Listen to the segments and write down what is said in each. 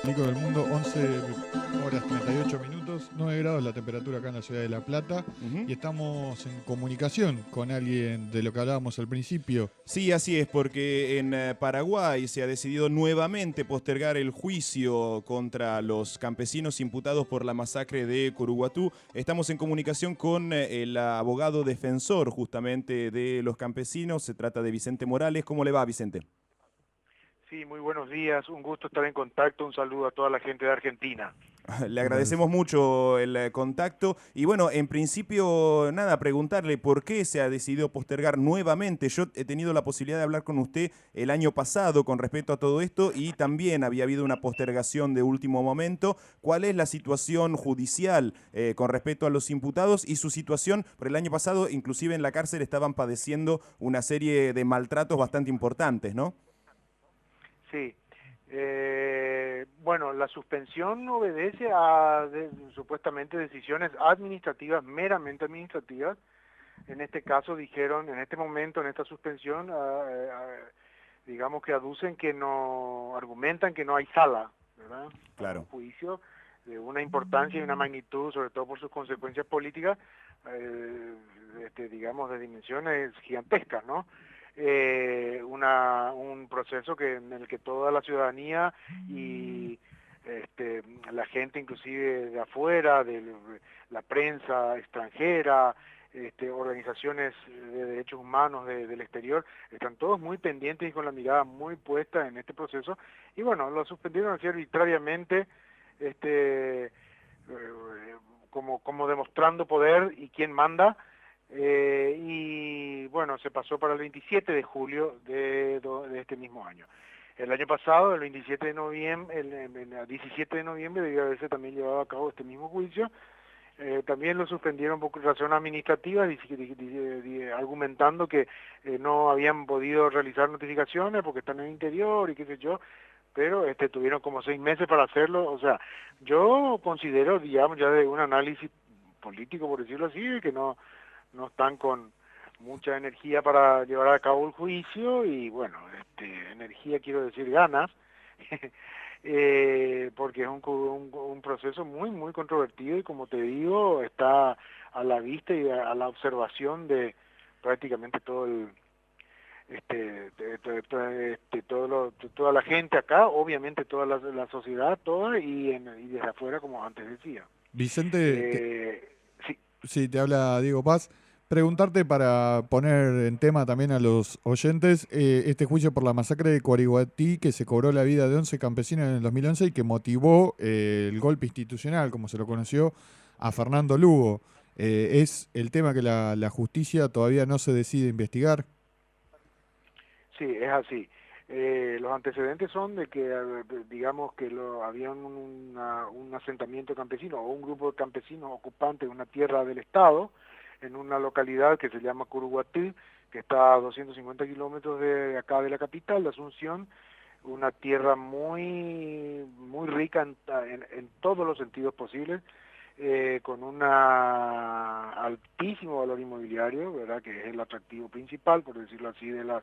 Nico del Mundo, 11 horas 38 minutos, 9 grados la temperatura acá en la ciudad de La Plata Ujú. y estamos en comunicación con alguien de lo que hablábamos al principio. Sí, así es, porque en Paraguay se ha decidido nuevamente postergar el juicio contra los campesinos imputados por la masacre de Curuguatú. Estamos en comunicación con el abogado defensor justamente de los campesinos. Se trata de Vicente Morales. ¿Cómo le va, Vicente? Sí, muy buenos días, un gusto estar en contacto, un saludo a toda la gente de Argentina. Le Gracias. agradecemos mucho el contacto y bueno, en principio, nada, preguntarle por qué se ha decidido postergar nuevamente. Yo he tenido la posibilidad de hablar con usted el año pasado con respecto a todo esto y también había habido una postergación de último momento. ¿Cuál es la situación judicial con respecto a los imputados y su situación? Por el año pasado, inclusive en la cárcel estaban padeciendo una serie de maltratos bastante importantes, ¿no? Sí, bueno, la suspensión obedece a supuestamente decisiones administrativas, meramente administrativas. En este caso dijeron, en este momento, en esta suspensión, digamos que aducen que no, argumentan que no hay sala, ¿verdad? Para un Claro. juicio de una importancia y una magnitud, sobre todo por sus consecuencias políticas, digamos, de dimensiones gigantescas, ¿no? Un proceso en el que toda la ciudadanía y la gente inclusive de afuera, de la prensa extranjera, organizaciones de derechos humanos del exterior, están todos muy pendientes y con la mirada muy puesta en este proceso. Y bueno, lo suspendieron así arbitrariamente, como demostrando poder y quién manda. Y bueno, se pasó para el 27 de julio de este mismo año. El año pasado, el 27 de noviembre, el 17 de noviembre, debió haberse también llevado a cabo este mismo juicio. También lo suspendieron por razón administrativa, argumentando que no habían podido realizar notificaciones porque están en el interior y qué sé yo, pero tuvieron como 6 meses para hacerlo. O sea, yo considero, digamos, ya de un análisis político, por decirlo así, que no están con mucha energía para llevar a cabo el juicio y bueno, energía quiero decir ganas, porque es un proceso muy controvertido y como te digo, está a la vista y a la observación de prácticamente todo el toda la gente acá, obviamente toda la sociedad, toda y desde afuera, como antes decía. Vicente, Eh, sí, sí, te habla Diego Paz. Preguntarte para poner en tema también a los oyentes este juicio por la masacre de Coarihuatí que se cobró la vida de 11 campesinos en el 2011 y que motivó el golpe institucional, como se lo conoció, a Fernando Lugo. ¿Es el tema que la justicia todavía no se decide investigar? sí, es así. Los antecedentes son de que, digamos, que había un asentamiento campesino o un grupo de campesinos ocupantes de una tierra del Estado en una localidad que se llama Curuguatí, que está a 250 kilómetros de acá de la capital, de Asunción, una tierra muy rica en todos los sentidos posibles, con un altísimo valor inmobiliario, ¿verdad? Que es el atractivo principal, por decirlo así, de los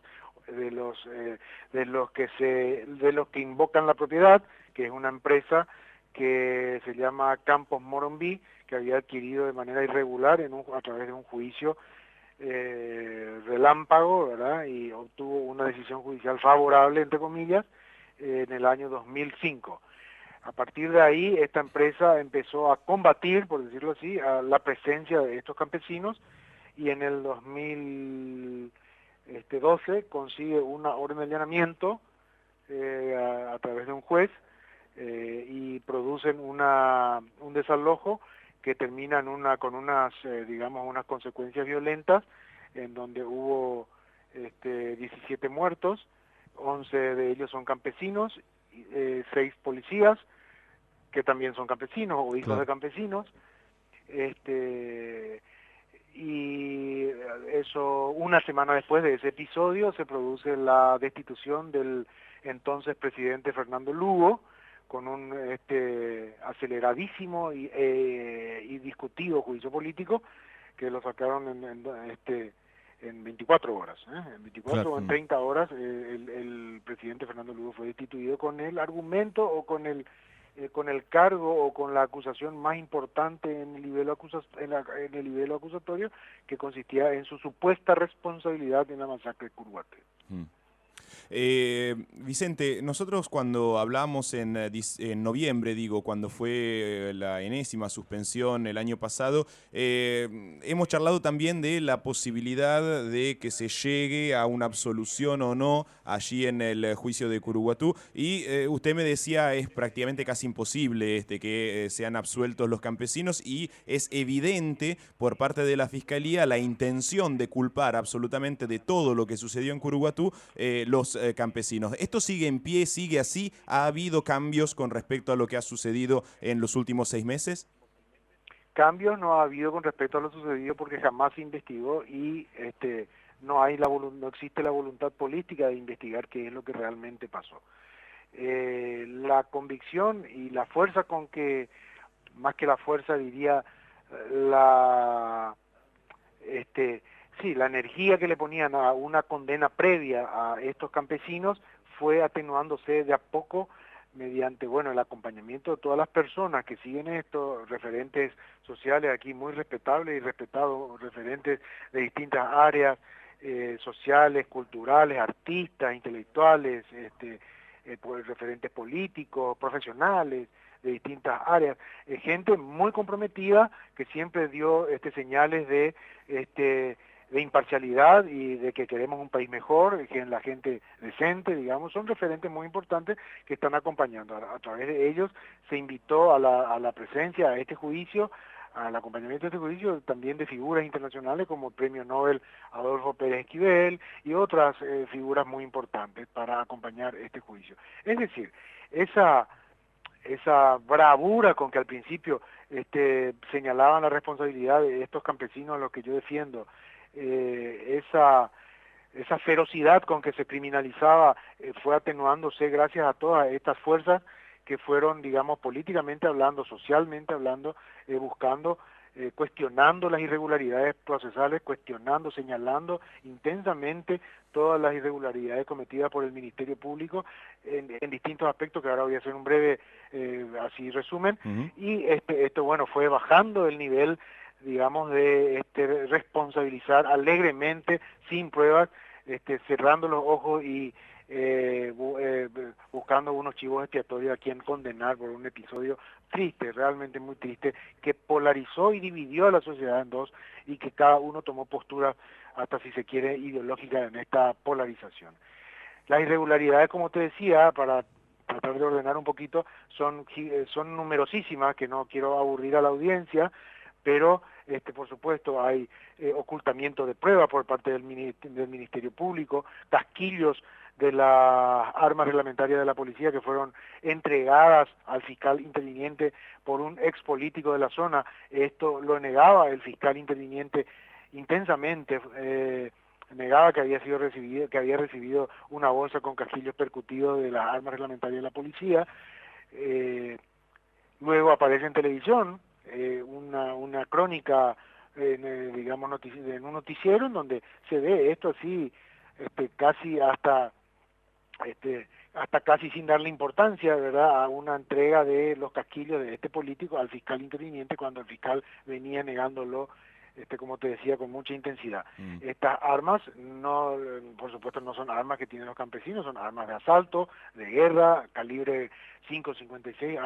de los que invocan la propiedad, que es una empresa que se llama Campos Morumbi, que había adquirido de manera irregular a través de un juicio relámpago, ¿verdad? Y obtuvo una decisión judicial favorable, entre comillas, en el año 2005. A partir de ahí, esta empresa empezó a combatir, por decirlo así, a la presencia de estos campesinos y en el 2012 consigue una orden de allanamiento a través de un juez y producen un desalojo que termina con unas, digamos, unas consecuencias violentas en donde hubo 17 muertos, 11 de ellos son campesinos, 6 policías, que también son campesinos o hijos de Claro. campesinos, y eso, una semana después de ese episodio se produce la destitución del entonces presidente Fernando Lugo con un aceleradísimo y discutido juicio político que lo sacaron en 24 horas, en 24 Claro. o en 30 horas el presidente Fernando Lugo fue destituido con el argumento o con con el cargo o con la acusación más importante en el nivel en el nivel acusatorio, que consistía en su supuesta responsabilidad en la masacre de Curuguaté. Mm. Vicente, nosotros cuando hablamos en noviembre, digo, cuando fue la enésima suspensión el año pasado, hemos charlado también de la posibilidad de que se llegue a una absolución o no allí en el juicio de Curuguatú, y usted me decía es prácticamente casi imposible que sean absueltos los campesinos, y es evidente por parte de la Fiscalía la intención de culpar absolutamente de todo lo que sucedió en Curuguatú los campesinos. ¿Esto sigue en pie, sigue así? ¿Ha habido cambios con respecto a lo que ha sucedido en los últimos 6 meses? Cambios no ha habido con respecto a lo sucedido porque jamás se investigó y no existe la voluntad política de investigar qué es lo que realmente pasó. La convicción y la fuerza con que, más que la fuerza diría, la la energía que le ponían a una condena previa a estos campesinos fue atenuándose de a poco mediante, bueno, el acompañamiento de todas las personas que siguen esto, referentes sociales aquí muy respetables y respetados, referentes de distintas áreas sociales, culturales, artistas, intelectuales, referentes políticos, profesionales de distintas áreas, gente muy comprometida que siempre dio señales de imparcialidad y de que queremos un país mejor, que la gente decente, digamos, son referentes muy importantes que están acompañando. A través de ellos se invitó a la presencia, a este juicio, al acompañamiento de este juicio, también de figuras internacionales como el Premio Nobel Adolfo Pérez Esquivel y otras figuras muy importantes para acompañar este juicio. Es decir, esa bravura con que al principio señalaban la responsabilidad de estos campesinos a los que yo defiendo, esa ferocidad con que se criminalizaba fue atenuándose gracias a todas estas fuerzas que fueron, digamos, políticamente hablando, socialmente hablando, buscando, cuestionando las irregularidades procesales, cuestionando, señalando intensamente todas las irregularidades cometidas por el Ministerio Público en distintos aspectos, que ahora voy a hacer un breve así resumen, y esto bueno, fue bajando el nivel, digamos, de responsabilizar alegremente, sin pruebas, cerrando los ojos y buscando unos chivos expiatorios a quien condenar por un episodio triste, realmente muy triste, que polarizó y dividió a la sociedad en dos y que cada uno tomó posturas, hasta si se quiere, ideológicas en esta polarización. Las irregularidades, como te decía, para tratar de ordenar un poquito, son numerosísimas, que no quiero aburrir a la audiencia, pero por supuesto hay ocultamiento de pruebas por parte del Ministerio Público, casquillos de las armas reglamentarias de la policía que fueron entregadas al fiscal interviniente por un ex político de la zona. Esto lo negaba el fiscal interviniente intensamente, negaba que había recibido una bolsa con casquillos percutidos de las armas reglamentarias de la policía. Luego aparece en televisión una crónica, digamos, en un noticiero en donde se ve esto así, casi hasta casi sin darle importancia, ¿verdad?, a una entrega de los casquillos de este político al fiscal interviniente, cuando el fiscal venía negándolo, como te decía, con mucha intensidad. Estas armas, no, por supuesto, no son armas que tienen los campesinos, son armas de asalto, de guerra, calibre 5.56,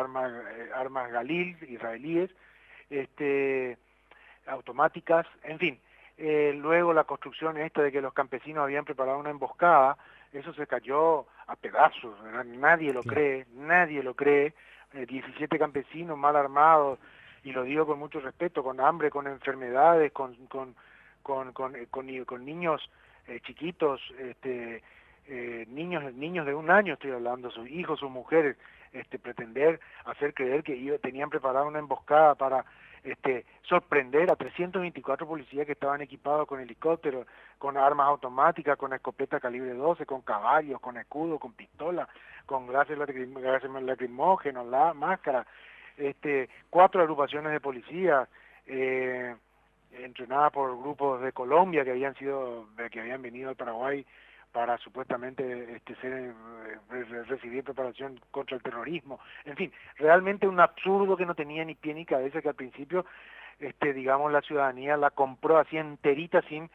armas Galil, israelíes, automáticas, en fin. Luego la construcción esta de que los campesinos habían preparado una emboscada, eso se cayó a pedazos, ¿verdad? Nadie lo cree, 17 campesinos mal armados, y lo digo con mucho respeto, con hambre, con enfermedades, con niños chiquitos, niños de 1 año, estoy hablando, sus hijos, sus mujeres, pretender hacer creer que ellos tenían preparada una emboscada para sorprender a 324 policías que estaban equipados con helicópteros, con armas automáticas, con escopeta calibre 12, con caballos, con escudo, con pistola, con gases lacrimógenos, máscara, 4 agrupaciones de policías entrenadas por grupos de Colombia que habían venido al Paraguay para supuestamente recibir preparación contra el terrorismo. En fin, realmente un absurdo que no tenía ni pie ni cabeza, que al principio, digamos, la ciudadanía la compró así enterita sin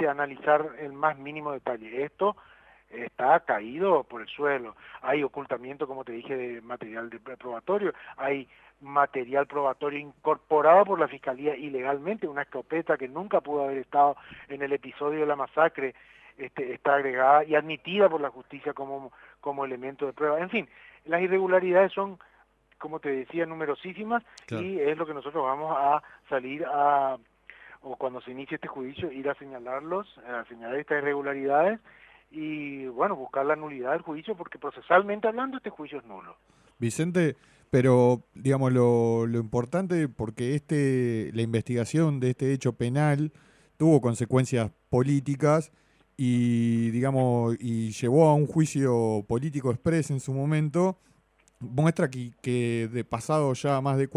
analizar el más mínimo detalle. Esto está caído por el suelo. Hay ocultamiento, como te dije, de material probatorio, hay material probatorio incorporado por la Fiscalía ilegalmente, una escopeta que nunca pudo haber estado en el episodio de la masacre, está agregada y admitida por la justicia como elemento de prueba. En fin, las irregularidades son, como te decía, numerosísimas, Claro. y es lo que nosotros vamos a salir o cuando se inicie este juicio, ir a a señalar estas irregularidades y, bueno, buscar la nulidad del juicio, porque procesalmente hablando este juicio es nulo. Vicente, pero digamos lo importante, porque la investigación de este hecho penal tuvo consecuencias políticas y digamos y llevó a un juicio político express en su momento, muestra que de pasado ya más de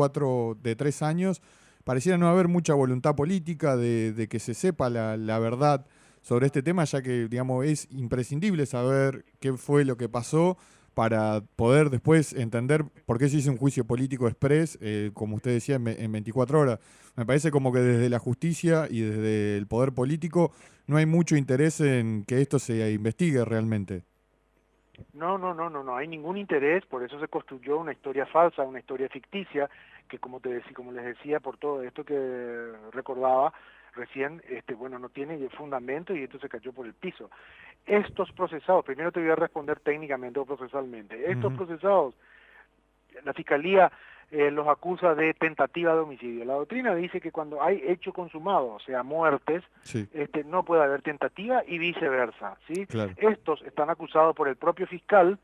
3 años, pareciera no haber mucha voluntad política de que se sepa la verdad sobre este tema, ya que digamos es imprescindible saber qué fue lo que pasó para poder después entender por qué se hizo un juicio político express, como usted decía, en 24 horas. Me parece como que desde la justicia y desde el poder político no hay mucho interés en que esto se investigue realmente. No hay ningún interés, por eso se construyó una historia falsa, una historia ficticia, que como les decía, por todo esto que recordaba recién, bueno, no tiene fundamento y esto se cayó por el piso. Estos procesados, primero te voy a responder técnicamente o procesalmente, estos Ujú. procesados, la Fiscalía los acusa de tentativa de homicidio. La doctrina dice que cuando hay hecho consumado, o sea, muertes, Sí, no puede haber tentativa y viceversa, ¿sí? claro. Estos están acusados por el propio fiscal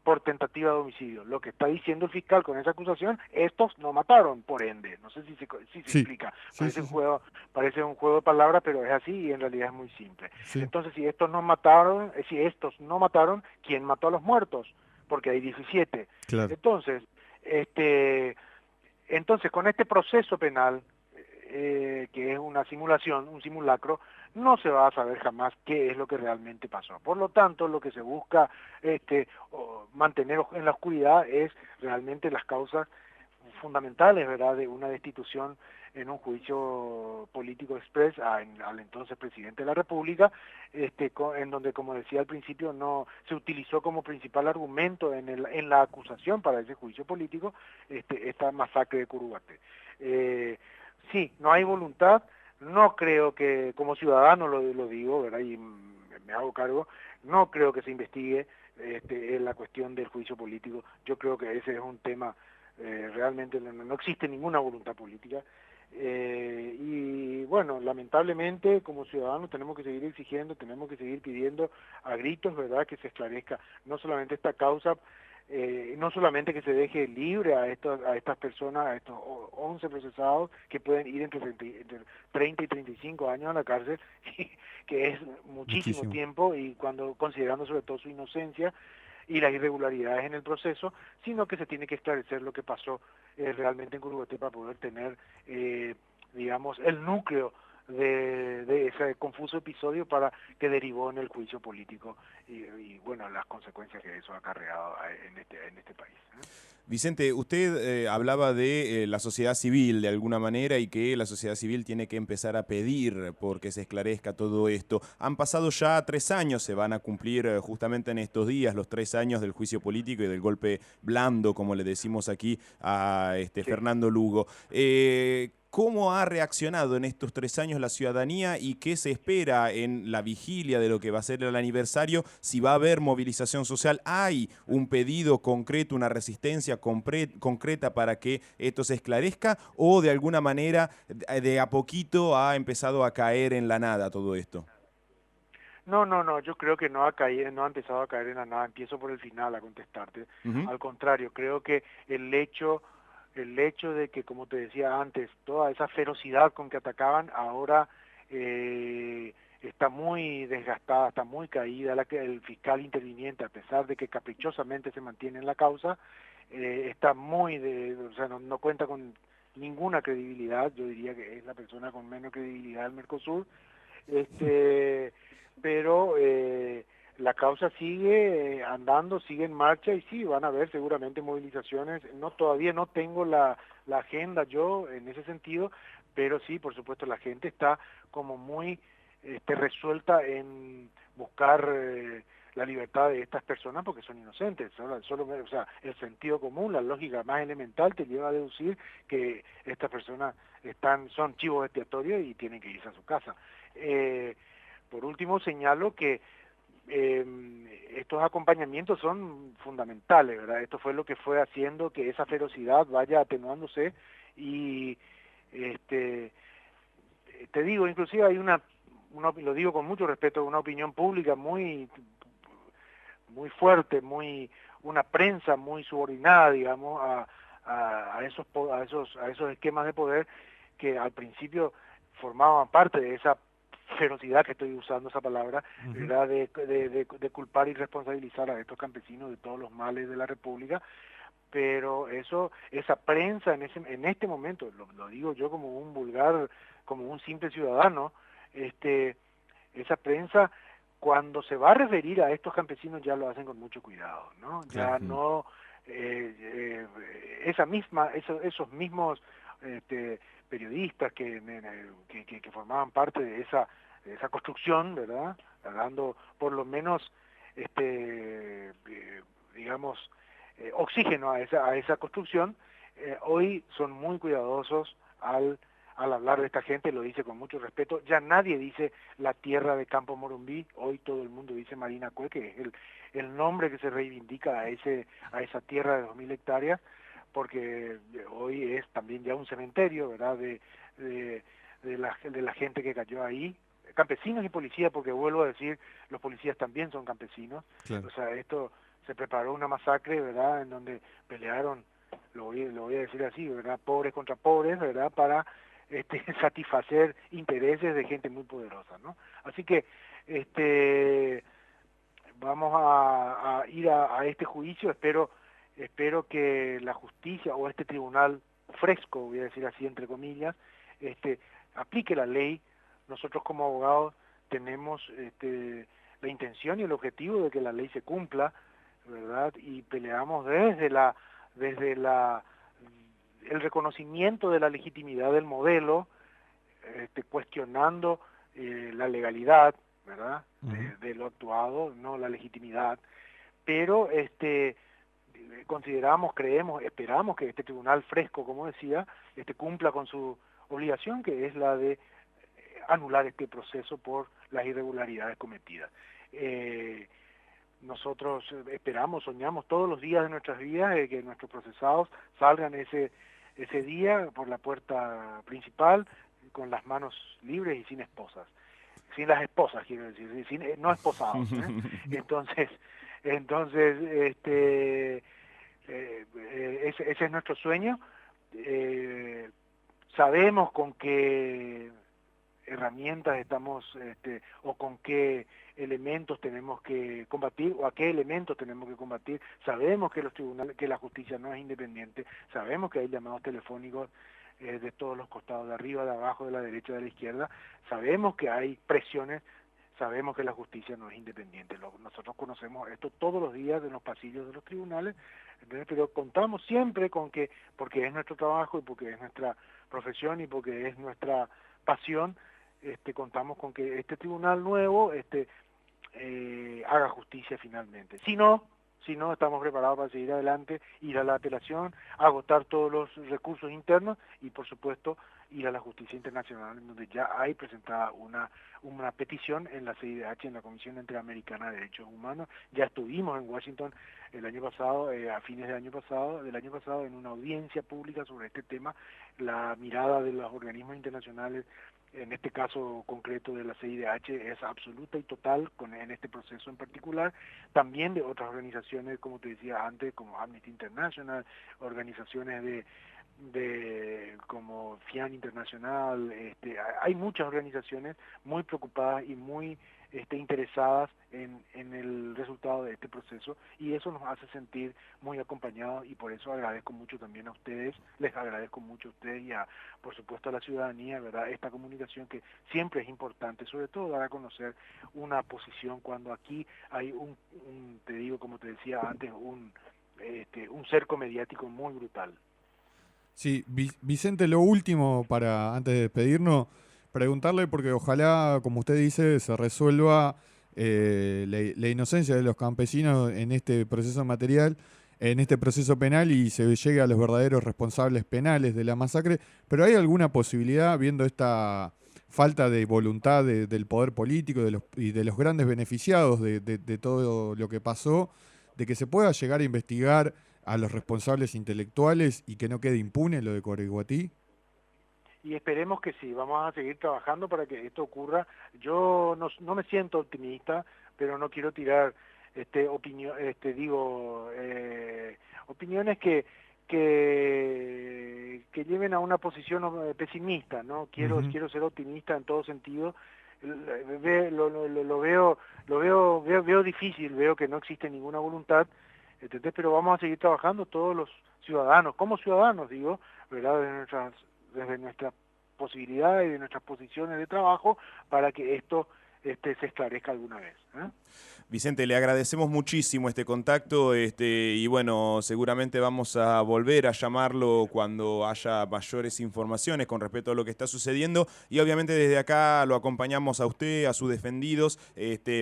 por tentativa de homicidio. Lo que está diciendo el fiscal con esa acusación, estos no mataron, por ende. No sé si se Sí, explica. sí, sí, sí. Parece un juego de palabras, pero es así y en realidad es muy simple. Sí, Entonces, si estos no mataron, ¿quién mató a los muertos? Porque hay 17. claro. Entonces, este, con este proceso penal, que es una simulación, un simulacro, no se va a saber jamás qué es lo que realmente pasó. Por lo tanto, lo que se busca mantener en la oscuridad es realmente las causas fundamentales, ¿verdad?, de una destitución en un juicio político express al entonces presidente de la República, en donde, como decía al principio, no se utilizó como principal argumento en la acusación para ese juicio político esta masacre de Curuguaté. Sí, no hay voluntad. No creo que, como ciudadano lo digo, ¿verdad?, y me hago cargo, no creo que se investigue en la cuestión del juicio político. Yo creo que ese es un tema, realmente no existe ninguna voluntad política. Y bueno, lamentablemente como ciudadanos tenemos que seguir exigiendo, tenemos que seguir pidiendo a gritos, ¿verdad?, que se esclarezca no solamente esta causa, no solamente que se deje libre a estas personas, a estos 11 procesados que pueden ir entre 30 y 35 años a la cárcel, que es muchísimo Muchísimo. tiempo, y considerando sobre todo su inocencia y las irregularidades en el proceso, sino que se tiene que esclarecer lo que pasó realmente en Curuguaté para poder tener, digamos, el núcleo de ese confuso episodio que derivó en el juicio político y bueno, las consecuencias que eso ha acarreado en este país. Vicente, usted hablaba de la sociedad civil de alguna manera y que la sociedad civil tiene que empezar a pedir porque se esclarezca todo esto. Han pasado ya 3 años, se van a cumplir justamente en estos días los 3 años del juicio político y del golpe blando, como le decimos aquí a Sí. Fernando Lugo. ¿Cómo ha reaccionado en estos 3 años la ciudadanía y qué se espera en la vigilia de lo que va a ser el aniversario? Si va a haber movilización social, ¿hay un pedido concreto, una resistencia concreta para que esto se esclarezca o de alguna manera de a poquito ha empezado a caer en la nada todo esto? No, yo creo que no ha empezado a caer en la nada. Empiezo por el final a contestarte. Ujú. Al contrario, creo que el hecho de que, como te decía antes, toda esa ferocidad con que atacaban ahora está muy desgastada, está muy caída. El fiscal interviniente, a pesar de que caprichosamente se mantiene en la causa, está o sea, no cuenta con ninguna credibilidad. Yo diría que es la persona con menos credibilidad del Mercosur. Pero la causa sigue andando, sigue en marcha y sí, van a haber seguramente movilizaciones. Todavía no tengo la agenda yo en ese sentido, pero sí, por supuesto, la gente está como muy resuelta en buscar la libertad de estas personas porque son inocentes. O sea, el sentido común, la lógica más elemental te lleva a deducir que estas personas son chivos expiatorios y tienen que irse a su casa. Por último, señalo que estos acompañamientos son fundamentales, ¿verdad? Esto fue lo que fue haciendo que esa ferocidad vaya atenuándose y te digo, inclusive hay lo digo con mucho respeto, una opinión pública muy fuerte, una prensa muy subordinada, digamos, a esos esquemas de poder que al principio formaban parte de esa ferocidad, que estoy usando esa palabra, ¿verdad? De culpar y responsabilizar a estos campesinos de todos los males de la República. Pero esa prensa en este momento, lo digo yo como un vulgar, como un simple ciudadano, esa prensa cuando se va a referir a estos campesinos ya lo hacen con mucho cuidado, ¿no? Ya no esos mismos periodistas que formaban parte de esa construcción, ¿verdad? Dando por lo menos digamos oxígeno a esa construcción, hoy son muy cuidadosos al hablar de esta gente, lo dice con mucho respeto. Ya nadie dice la tierra de Campo Morumbí, hoy todo el mundo dice Marina Cue, que es el nombre que se reivindica a esa tierra de 2000 hectáreas, porque hoy es también ya un cementerio, ¿verdad? De la gente que cayó ahí, campesinos y policías, porque vuelvo a decir, los policías también son campesinos. Claro. O sea, esto se preparó una masacre, ¿verdad?, en donde pelearon, lo voy a decir así, ¿verdad?, pobres contra pobres, ¿verdad?, para satisfacer intereses de gente muy poderosa, ¿no? Así que vamos a ir a este juicio. Espero que la justicia o este tribunal fresco, voy a decir así entre comillas, aplique la ley. Nosotros como abogados tenemos la intención y el objetivo de que la ley se cumpla, ¿verdad? Y peleamos desde el reconocimiento de la legitimidad del modelo, cuestionando la legalidad, ¿verdad?, de lo actuado, no la legitimidad, pero consideramos, creemos, esperamos que este tribunal fresco, como decía, cumpla con su obligación, que es la de anular este proceso por las irregularidades cometidas. Nosotros esperamos, soñamos todos los días de nuestras vidas que nuestros procesados salgan ese día por la puerta principal con las manos libres y sin esposas. Sin las esposas, quiero decir, no esposados, ¿eh? Entonces, ese es nuestro sueño. Sabemos con qué herramientas estamos o con qué elementos tenemos que combatir o a qué elementos tenemos que combatir. Sabemos que los tribunales, que la justicia no es independiente, sabemos que hay llamados telefónicos de todos los costados, de arriba, de abajo, de la derecha, de la izquierda, sabemos que hay presiones, sabemos que la justicia no es independiente. Nosotros conocemos esto todos los días en los pasillos de los tribunales, pero contamos siempre con que, porque es nuestro trabajo y porque es nuestra profesión y porque es nuestra pasión, contamos con que este tribunal nuevo haga justicia finalmente. Si no, estamos preparados para seguir adelante, ir a la apelación, agotar todos los recursos internos y, por supuesto, ir a la justicia internacional, en donde ya hay presentada una petición en la CIDH, en la Comisión Interamericana de Derechos Humanos. Ya estuvimos en Washington el año pasado, a fines del año pasado, en una audiencia pública sobre este tema. La mirada de los organismos internacionales, en este caso concreto de la CIDH, es absoluta y total en este proceso en particular. También de otras organizaciones, como te decía antes, como Amnesty International, organizaciones como FIAN Internacional. Hay muchas organizaciones muy preocupadas y muy interesadas en el resultado de este proceso, y eso nos hace sentir muy acompañados, y por eso agradezco mucho también a ustedes, les agradezco mucho a ustedes y por supuesto a la ciudadanía, ¿verdad? Esta comunicación que siempre es importante, sobre todo dar a conocer una posición cuando aquí hay te digo, como te decía antes, un cerco mediático muy brutal. Sí, Vicente, lo último para antes de despedirnos, preguntarle porque ojalá, como usted dice, se resuelva la inocencia de los campesinos en este proceso material, en este proceso penal y se llegue a los verdaderos responsables penales de la masacre. Pero ¿hay alguna posibilidad, viendo esta falta de voluntad del poder político y de los grandes beneficiados de todo lo que pasó, de que se pueda llegar a investigar a los responsables intelectuales y que no quede impune lo de Coraiguatí? Y esperemos que sí, vamos a seguir trabajando para que esto ocurra. Yo no me siento optimista, pero no quiero tirar opiniones que lleven a una posición pesimista, ¿no? Quiero ser optimista en todo sentido. Veo difícil, veo que no existe ninguna voluntad, ¿entendés? Pero vamos a seguir trabajando todos los ciudadanos, como ciudadanos, digo, ¿verdad? Desde nuestras posibilidades y de nuestras posiciones de trabajo, para que esto se esclarezca alguna vez, ¿eh? Vicente, le agradecemos muchísimo este contacto y bueno, seguramente vamos a volver a llamarlo cuando haya mayores informaciones con respecto a lo que está sucediendo y obviamente desde acá lo acompañamos a usted, a sus defendidos,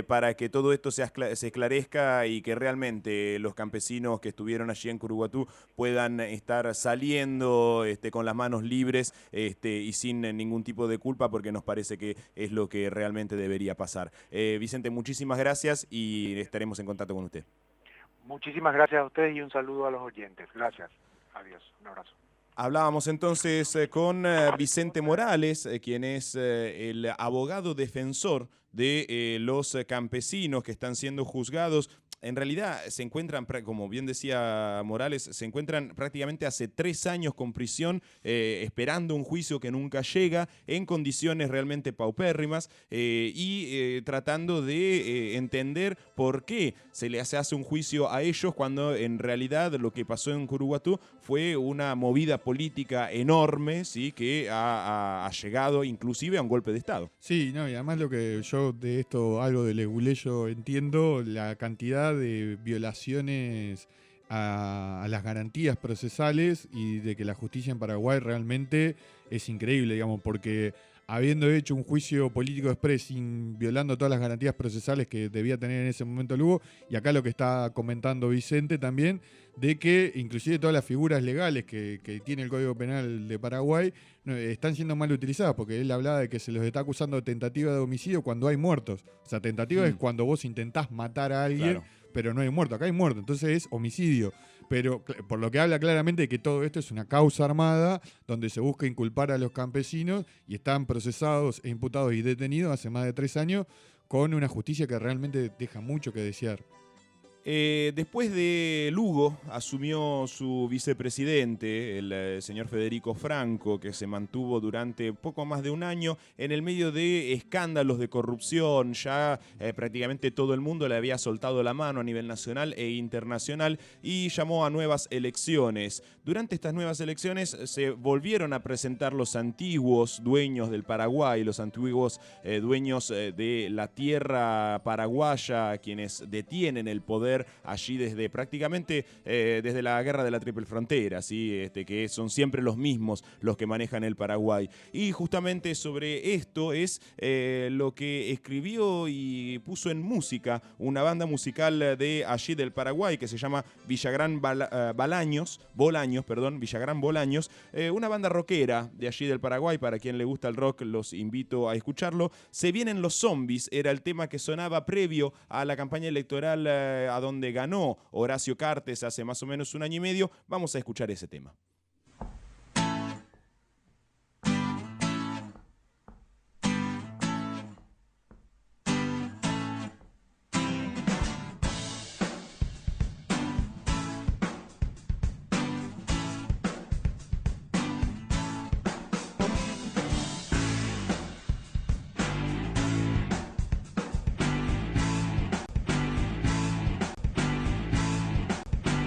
para que todo esto se esclarezca y que realmente los campesinos que estuvieron allí en Curuguatú puedan estar saliendo con las manos libres y sin ningún tipo de culpa, porque nos parece que es lo que realmente debería pasar. Vicente, muchísimas gracias y estaremos en contacto con usted. Muchísimas gracias a ustedes y un saludo a los oyentes. Gracias. Adiós. Un abrazo. Hablábamos entonces con Vicente Morales, quien es el abogado defensor de los campesinos que están siendo juzgados. En realidad se encuentran, como bien decía Morales, se encuentran prácticamente hace 3 años con prisión, esperando un juicio que nunca llega, en condiciones realmente paupérrimas y tratando de entender por qué se les hace un juicio a ellos cuando en realidad lo que pasó en Curuguatú fue una movida política enorme, ¿sí? Que ha llegado inclusive a un golpe de Estado. Sí, no, y además lo que yo de esto, algo de Leguleyo entiendo, la cantidad de violaciones a las garantías procesales y de que la justicia en Paraguay realmente es increíble, digamos, porque habiendo hecho un juicio político express violando todas las garantías procesales que debía tener en ese momento Lugo, y acá lo que está comentando Vicente también, de que inclusive todas las figuras legales que tiene el Código Penal de Paraguay están siendo mal utilizadas, porque él hablaba de que se los está acusando de tentativa de homicidio cuando hay muertos. O sea, tentativa es cuando vos intentás matar a alguien, claro, pero no hay muerto. Acá hay muerto, entonces es homicidio. Pero por lo que habla claramente de que todo esto es una causa armada donde se busca inculpar a los campesinos y están procesados e imputados y detenidos hace más de 3 años con una justicia que realmente deja mucho que desear. Después de Lugo asumió su vicepresidente, el señor Federico Franco, que se mantuvo durante poco más de un año en el medio de escándalos de corrupción. Ya prácticamente todo el mundo le había soltado la mano a nivel nacional e internacional y llamó a nuevas elecciones. Durante estas nuevas elecciones se volvieron a presentar los antiguos dueños del Paraguay, los antiguos dueños de la tierra paraguaya, quienes detienen el poder allí desde prácticamente desde la guerra de la Triple Frontera, ¿sí? Que son siempre los mismos los que manejan el Paraguay. Y justamente sobre esto es lo que escribió y puso en música una banda musical de allí del Paraguay que se llama Villagrán Bolaños, Villagrán Bolaños, una banda rockera de allí del Paraguay. Para quien le gusta el rock, los invito a escucharlo. Se vienen los zombies, era el tema que sonaba previo a la campaña electoral a donde ganó Horacio Cartes hace más o menos un año y medio. Vamos a escuchar ese tema.